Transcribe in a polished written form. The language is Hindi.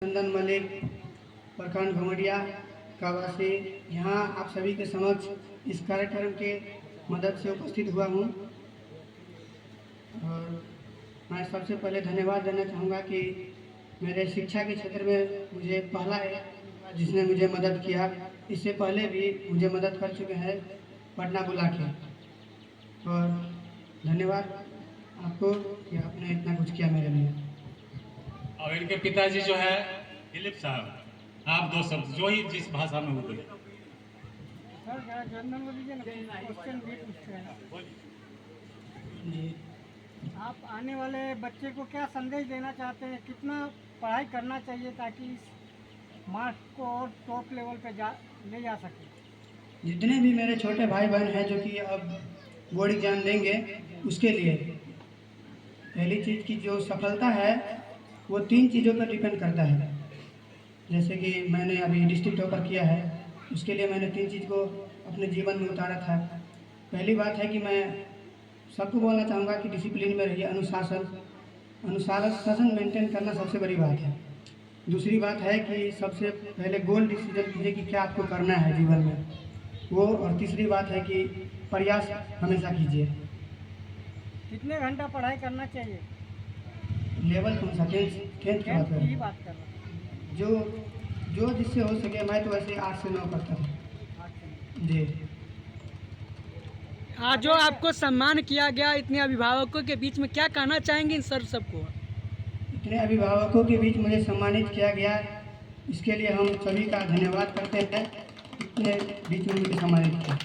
चंदन मलिक, प्रखंड घुमरिया का वासी, यहाँ आप सभी के समक्ष इस कार्यक्रम के मदद से उपस्थित हुआ हूँ। और मैं सबसे पहले धन्यवाद देना चाहूँगा कि मेरे शिक्षा के क्षेत्र में मुझे पहला जिसने मुझे मदद किया, इससे पहले भी मुझे मदद कर चुके हैं पटना बुला के। और धन्यवाद आपको कि आपने इतना कुछ किया मेरे लिए। और इनके पिताजी जो है दिलीप साहब, आप दो शब्द जो ही जिस भाषा में हो बोले। सर जनरल बोलिए ना, क्वेश्चन भी पूछते हैं। जी, आप आने वाले बच्चे को क्या संदेश देना चाहते हैं, कितना पढ़ाई करना चाहिए ताकि इस मार्क्स को और टॉप लेवल पे ले जा सके? जितने भी मेरे छोटे भाई बहन हैं जो कि अब बोर्ड एग्जाम देंगे, उसके लिए पहली चीज़ की जो सफलता है वो 3 चीज़ों पर डिपेंड करता है। जैसे कि मैंने अभी डिस्ट्रिक्ट टॉपर किया है, उसके लिए मैंने 3 चीज़ को अपने जीवन में उतारा था। पहली बात है कि मैं सबको बोलना चाहूँगा कि डिसिप्लिन में रहिए, अनुशासन मेंटेन करना सबसे बड़ी बात है। दूसरी बात है कि सबसे पहले गोल डिसीजन कीजिए कि क्या आपको करना है जीवन में वो, और तीसरी बात है कि प्रयास हमेशा कीजिए। कितने घंटा पढ़ाई करना चाहिए? लेवल कौन सा? टेंथ की बात टेंथ की करें, बात कर रहा जो जिससे हो सके। मैं तो वैसे 8 से 9 करता हूँ। हूँ। जी, आज जो आपको सम्मान किया गया इतने अभिभावकों के बीच में, क्या कहना चाहेंगे इन सर सबको? इतने अभिभावकों के बीच मुझे सम्मानित किया गया, इसके लिए हम सभी का धन्यवाद करते हैं। इतने बीच में मुझे सम्मानित किया।